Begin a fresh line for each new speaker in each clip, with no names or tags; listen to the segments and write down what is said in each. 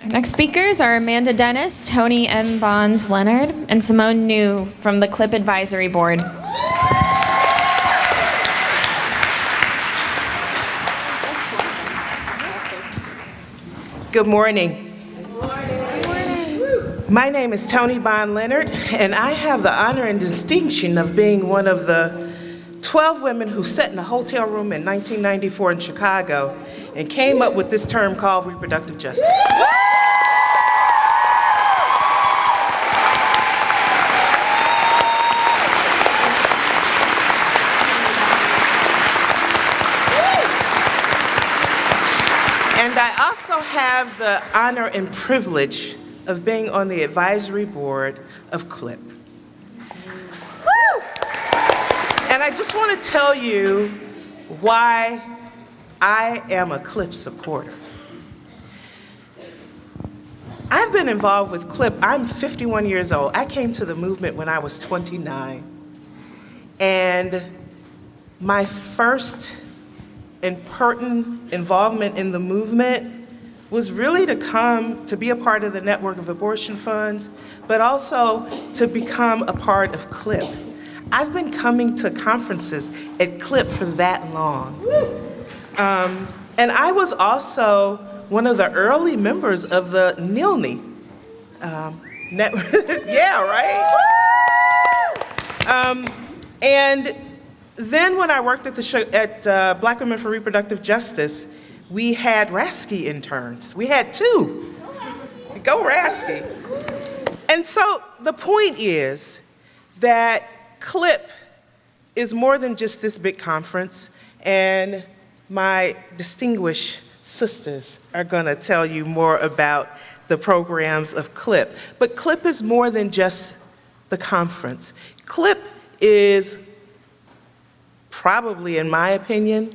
Next speakers are Amanda Dennis, Toni M. Bond Leonard, and Symone New from the CLPP Advisory Board.
Good morning.
Good morning.
My name is Toni Bond Leonard, and I have the honor and distinction of being one of the 12 women who sat in a hotel room in 1994 in Chicago and came up with this term called reproductive justice. And I also have the honor and privilege of being on the advisory board of CLPP. And I just want to tell you why I am a CLPP supporter. I've been involved with CLPP. I'm 51 years old. I came to the movement when I was 29. And my first important involvement in the movement was really to come to be a part of the network of abortion funds, but also to become a part of CLPP. I've been coming to conferences at CLPP for that long. And I was also one of the early members of the NILNI network. Yeah, right? And then when I worked at Black Women for Reproductive Justice, we had Rasky interns. We had 2. Go Rasky. And so the point is that CLPP is more than just this big conference, and my distinguished sisters are gonna tell you more about the programs of CLPP. But CLPP is more than just the conference. CLPP is probably, in my opinion,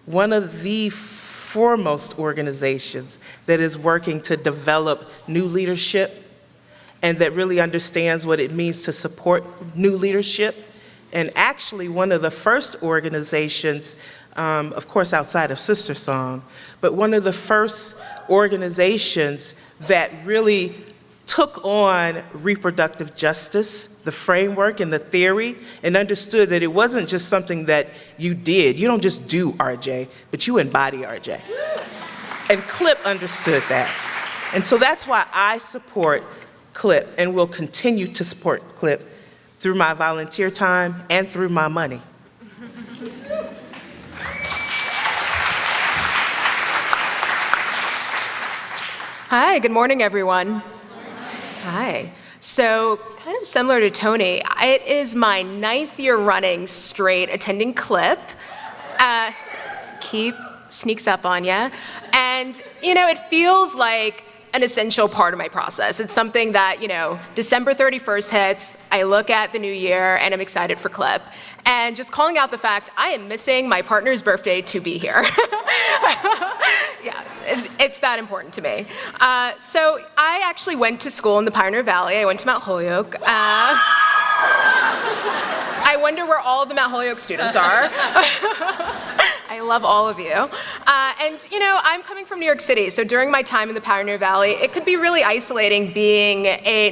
one of the foremost organizations that is working to develop new leadership and that really understands what it means to support new leadership. And actually one of the first organizations, of course outside of Sister Song, but one of the first organizations that really took on reproductive justice, the framework and the theory, and understood that it wasn't just something that you did. You don't just do RJ, but you embody RJ. And CLPP understood that. And so that's why I support CLPP and will continue to support CLPP through my volunteer time and through my money.
Hi, good morning, everyone. Hi. So, kind of similar to Toni, it is my 9th year running straight attending CLPP. Sneaks up on ya. And, it feels like an essential part of my process. It's something that, December 31st hits, I look at the new year, and I'm excited for CLPP. And just calling out the fact, I am missing my partner's birthday to be here. Yeah, it's that important to me. So I actually went to school in the Pioneer Valley. I went to Mount Holyoke. I wonder where all of the Mount Holyoke students are. I love all of you. And I'm coming from New York City, so during my time in the Pioneer Valley, it could be really isolating being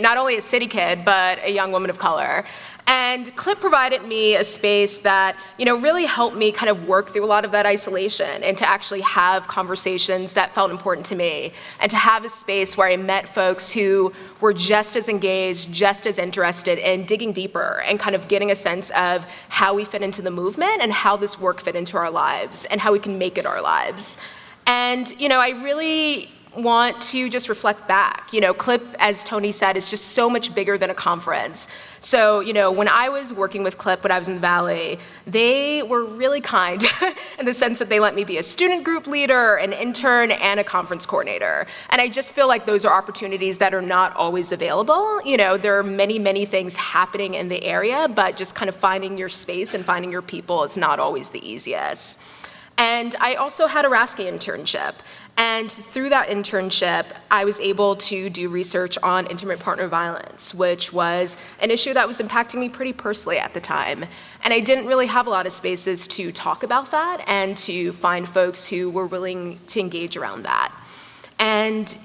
not only a city kid, but a young woman of color. And CLPP provided me a space that, really helped me kind of work through a lot of that isolation and to actually have conversations that felt important to me and to have a space where I met folks who were just as engaged, just as interested in digging deeper and kind of getting a sense of how we fit into the movement and how this work fit into our lives and how we can make it our lives. And, I really want to just reflect back. CLPP, as Toni said, is just so much bigger than a conference. So, when I was working with CLPP when I was in the Valley, they were really kind in the sense that they let me be a student group leader, an intern, and a conference coordinator. And I just feel like those are opportunities that are not always available. There are many, many things happening in the area, but just kind of finding your space and finding your people is not always the easiest. And I also had a Rasky internship. And through that internship, I was able to do research on intimate partner violence, which was an issue that was impacting me pretty personally at the time. And I didn't really have a lot of spaces to talk about that and to find folks who were willing to engage around that. And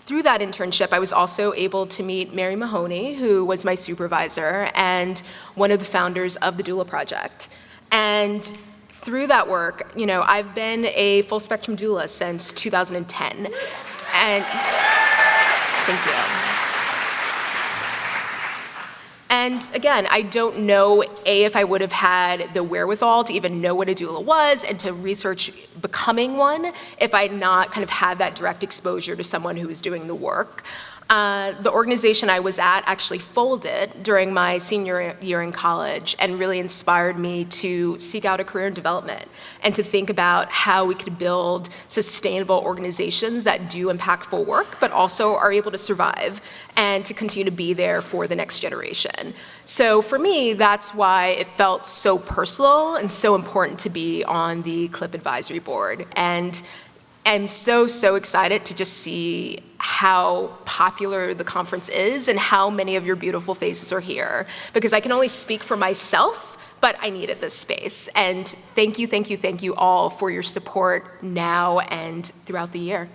through that internship, I was also able to meet Mary Mahoney, who was my supervisor and one of the founders of the Doula Project. And through that work, you know, I've been a full spectrum doula since 2010. And thank you. And again, I don't know, if I would have had the wherewithal to even know what a doula was and to research becoming one if I had not kind of had that direct exposure to someone who was doing the work. The organization I was at actually folded during my senior year in college and really inspired me to seek out a career in development and to think about how we could build sustainable organizations that do impactful work but also are able to survive and to continue to be there for the next generation. So for me, that's why it felt so personal and so important to be on the CLPP Advisory Board. And I'm so excited to just see how popular the conference is and how many of your beautiful faces are here. Because I can only speak for myself, but I needed this space. And thank you all for your support now and throughout the year.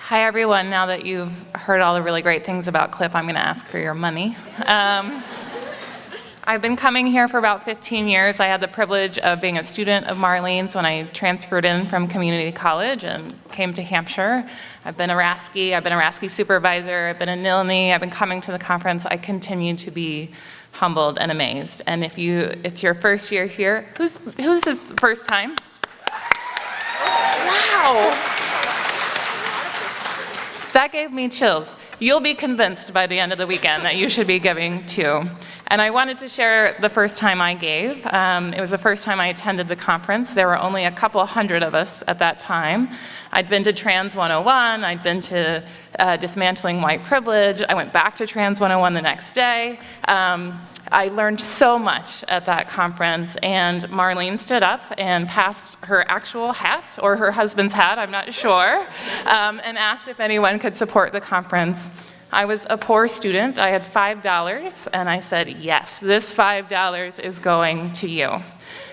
Hi, everyone. Now that you've heard all the really great things about CLPP, I'm going to ask for your money. I've been coming here for about 15 years. I had the privilege of being a student of Marlene's when I transferred in from community college and came to Hampshire. I've been a RASCI supervisor, I've been a NILNI, I've been coming to the conference. I continue to be humbled and amazed. And if it's your first year here, who's this first time? Wow. That gave me chills. You'll be convinced by the end of the weekend that you should be giving too. And I wanted to share the first time I gave. It was the first time I attended the conference. There were only a couple hundred of us at that time. I'd been to Trans 101, I'd been to Dismantling White Privilege, I went back to Trans 101 the next day. I learned so much at that conference, and Marlene stood up and passed her actual hat, or her husband's hat, I'm not sure, and asked if anyone could support the conference. I was a poor student, I had $5, and I said, yes, this $5 is going to you.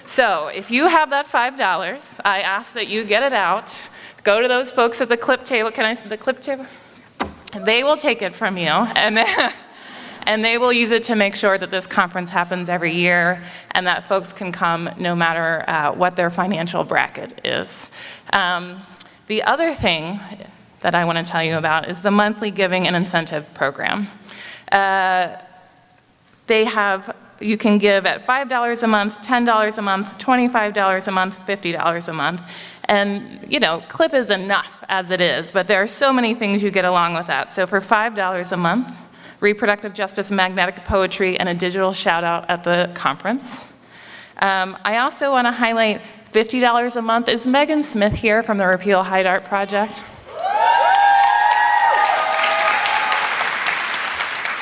So if you have that $5, I ask that you get it out, go to those folks at the CLPP table, can I see the CLPP table? They will take it from you, and they will use it to make sure that this conference happens every year and that folks can come no matter what their financial bracket is. The other thing that I want to tell you about is the monthly giving and incentive program. You can give at $5 a month, $10 a month, $25 a month, $50 a month. And, you know, CLPP is enough as it is, but there are so many things you get along with that. So for $5 a month, reproductive justice, magnetic poetry, and a digital shout out at the conference. I also want to highlight $50 a month. Is Megan Smith here from the Repeal Hyde Art Project?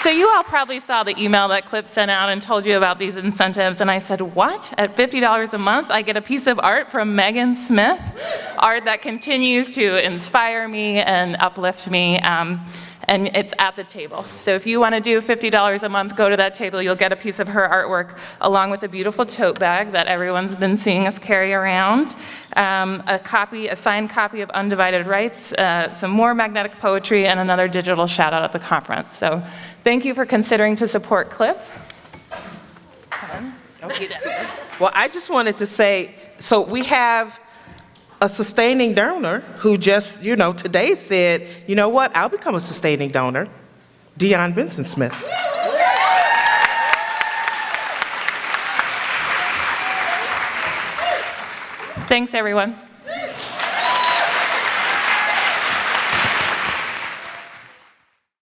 So you all probably saw the email that CLPP sent out and told you about these incentives, and I said, what? At $50 a month, I get a piece of art from Megan Smith? Art that continues to inspire me and uplift me, and it's at the table. So if you want to do $50 a month, go to that table. You'll get a piece of her artwork along with a beautiful tote bag that everyone's been seeing us carry around, a signed copy of Undivided Rights, some more magnetic poetry, and another digital shout out at the conference. So thank you for considering to support CLPP.
Well, I just wanted to say, so we have a sustaining donor who just, today said, you know what, I'll become a sustaining donor, Dion Benson Smith.
Thanks, everyone.